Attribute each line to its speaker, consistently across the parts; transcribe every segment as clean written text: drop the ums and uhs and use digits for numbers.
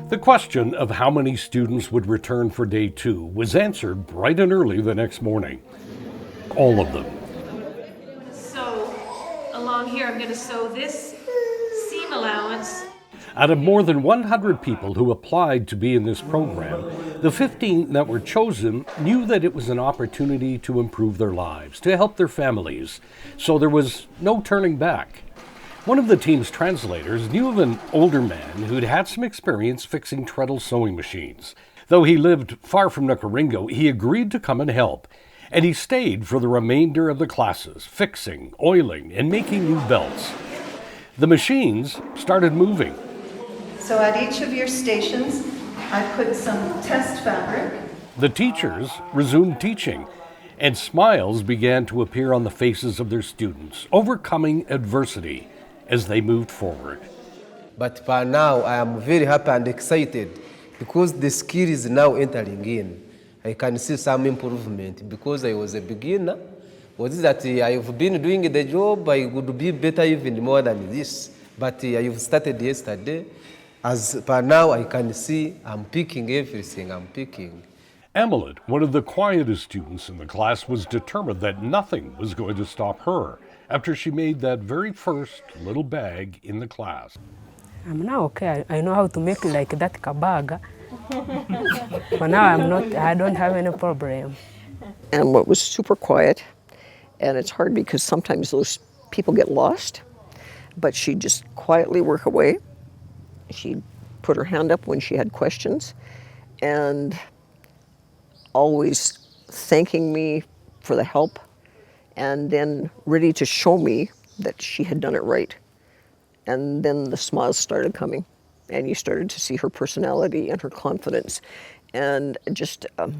Speaker 1: The question of how many students would return for day 2 was answered bright and early the next morning. All of them.
Speaker 2: So along here, I'm going to sew this seam allowance.
Speaker 1: Out of more than 100 people who applied to be in this program, the 15 that were chosen knew that it was an opportunity to improve their lives, to help their families, so there was no turning back. One of the team's translators knew of an older man who'd had some experience fixing treadle sewing machines. Though he lived far from Nukaringo, he agreed to come and help, and he stayed for the remainder of the classes, fixing, oiling, and making new belts. The machines started moving.
Speaker 3: So at each of your stations, I put some test fabric.
Speaker 1: The teachers resumed teaching, and smiles began to appear on the faces of their students, overcoming adversity as they moved forward.
Speaker 4: But by now, I am very happy and excited because the skill is now entering in. I can see some improvement because I was a beginner. What is that I've been doing the job, I would be better even more than this. But I've started yesterday. As per now, I can see I'm picking everything, I'm picking.
Speaker 1: Amelie, one of the quietest students in the class, was determined that nothing was going to stop her after she made that very first little bag in the class.
Speaker 5: I'm now okay. I know how to make like that kabaga. But now I don't have any problem.
Speaker 6: And it was super quiet, and it's hard because sometimes those people get lost, but she'd just quietly work away. She'd put her hand up when she had questions, and always thanking me for the help, and then ready to show me that she had done it right. And then the smiles started coming, and you started to see her personality and her confidence, and just a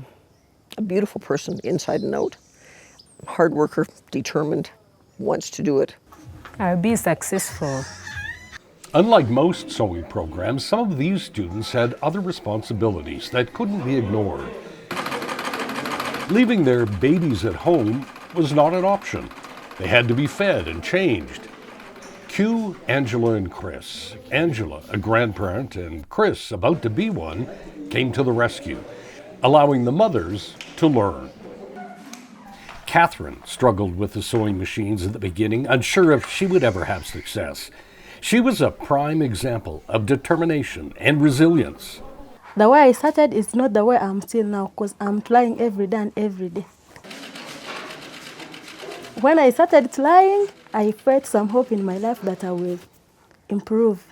Speaker 6: beautiful person inside and out. Hard worker, determined, wants to do it.
Speaker 5: I'll be successful.
Speaker 1: Unlike most sewing programs, some of these students had other responsibilities that couldn't be ignored. Leaving their babies at home was not an option. They had to be fed and changed. Cue Angela and Chris. Angela, a grandparent, and Chris, about to be one, came to the rescue, allowing the mothers to learn. Catherine struggled with the sewing machines at the beginning, unsure if she would ever have success. She was a prime example of determination and resilience.
Speaker 7: The way I started is not the way I'm still now, because I'm trying every day and every day. When I started trying, I felt some hope in my life that I will improve.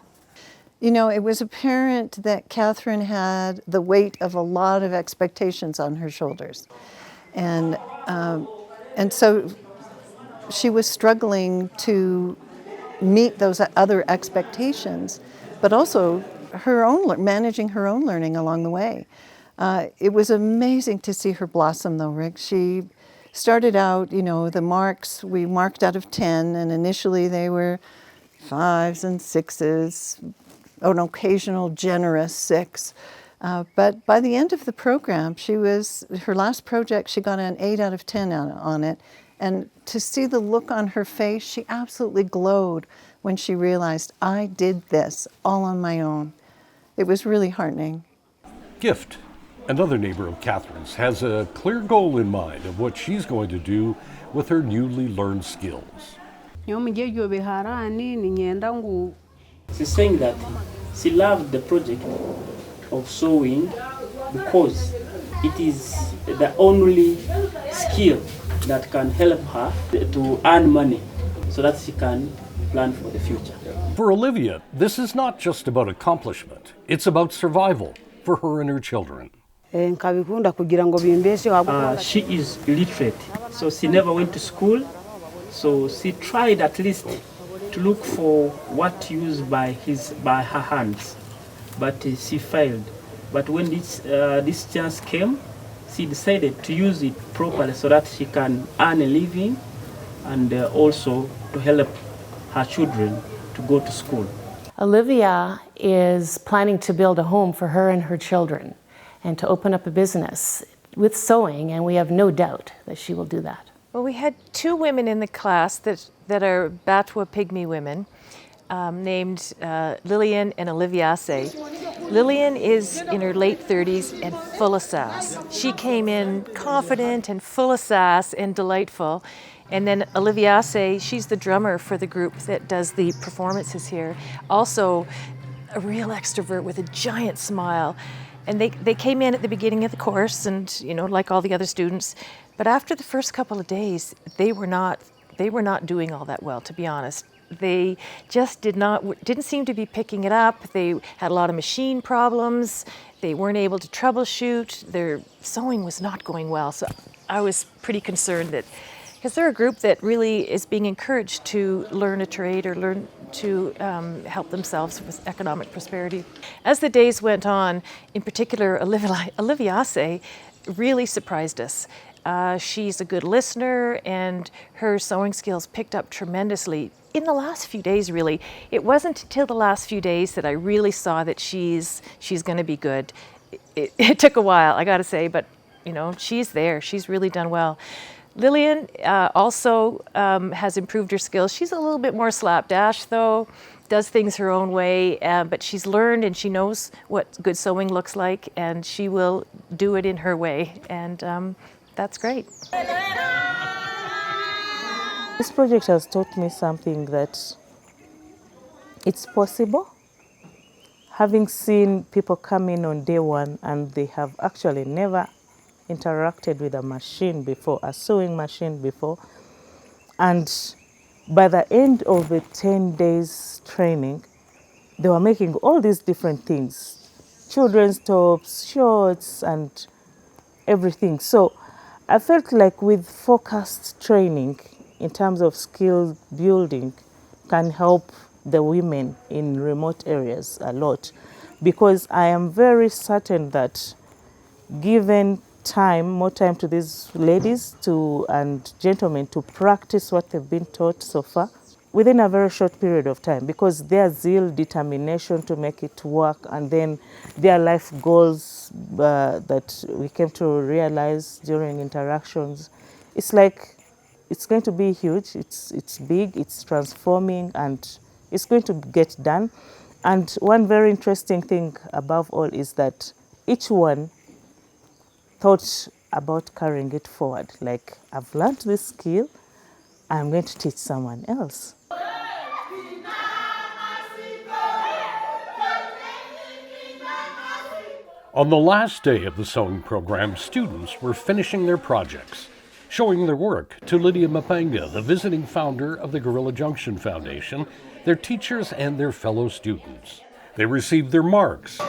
Speaker 3: You know, it was apparent that Catherine had the weight of a lot of expectations on her shoulders. And so she was struggling to meet those other expectations, but also managing her own learning along the way. It was amazing to see her blossom though, Rick. She started out, the marks, we marked out of 10, and initially they were 5s and 6s, an occasional generous 6. But by the end of the program, her last project, she got an 8 out of 10 on it. And to see the look on her face, she absolutely glowed when she realized, I did this all on my own. It was really heartening.
Speaker 1: Gift, another neighbor of Catherine's, has a clear goal in mind of what she's going to do with her newly learned skills.
Speaker 8: She's saying that she loved the project of sewing because it is the only skill that can help her to earn money so that she can plan for the future.
Speaker 1: For Olivia, this is not just about accomplishment, it's about survival for her and her children.
Speaker 8: She is illiterate, so she never went to school, so she tried at least to look for what used by her hands, but she failed. But when this chance came, she decided to use it properly so that she can earn a living and also to help her children to go to school.
Speaker 9: Olivia is planning to build a home for her and her children and to open up a business with sewing, and we have no doubt that she will do that.
Speaker 2: Well, we had 2 women in the class that are Batwa Pygmy women, named Lillian and Oliviase.
Speaker 10: Lillian is in her late 30s and full of sass. She came in confident and full of sass and delightful. And then Oliviace, she's the drummer for the group that does the performances here. Also a real extrovert with a giant smile. And they came in at the beginning of the course and, you know, like all the other students. But after the first couple of days, they were not doing all that well, to be honest. They just didn't seem to be picking it up. They had a lot of machine problems. They weren't able to troubleshoot. Their sewing was not going well. So I was pretty concerned that, because they're a group that really is being encouraged to learn a trade or learn to help themselves with economic prosperity. As the days went on, in particular, Oliviace really surprised us. She's a good listener, and her sewing skills picked up tremendously in the last few days, really. It wasn't until the last few days that I really saw that she's going to be good. It took a while, I got to say, but you know, she's there. She's really done well. Lillian also has improved her skills. She's a little bit more slapdash, though, does things her own way, but she's learned and she knows what good sewing looks like, and she will do it in her way, and that's great.
Speaker 11: This project has taught me something, that it's possible. Having seen people come in on day one and they have actually never interacted with a machine before, a sewing machine before, and by the end of the 10 days training, they were making all these different things, children's tops, shorts, and everything. So I felt like with focused training in terms of skill building can help the women in remote areas a lot, because I am very certain that given time, more time to these ladies and gentlemen to practice what they've been taught so far within a very short period of time, because their zeal, determination to make it work, and then their life goals that we came to realize during interactions, it's like it's going to be huge. It's big, it's transforming, and it's going to get done. And one very interesting thing above all is that each one thought about carrying it forward. Like, I've learned this skill, I'm going to teach someone else.
Speaker 1: On the last day of the sewing program, students were finishing their projects, showing their work to Lydia Mapanga, the visiting founder of the Gorilla Junction Foundation, their teachers, and their fellow students. They received their marks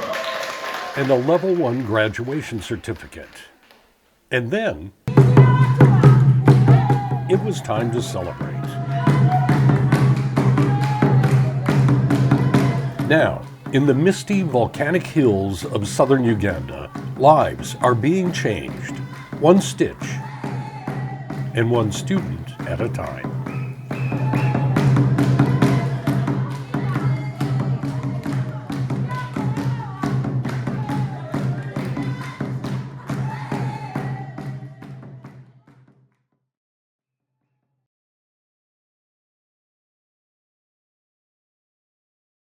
Speaker 1: and a Level 1 graduation certificate. And then it was time to celebrate. Now, in the misty volcanic hills of southern Uganda, lives are being changed, one stitch and one student at a time.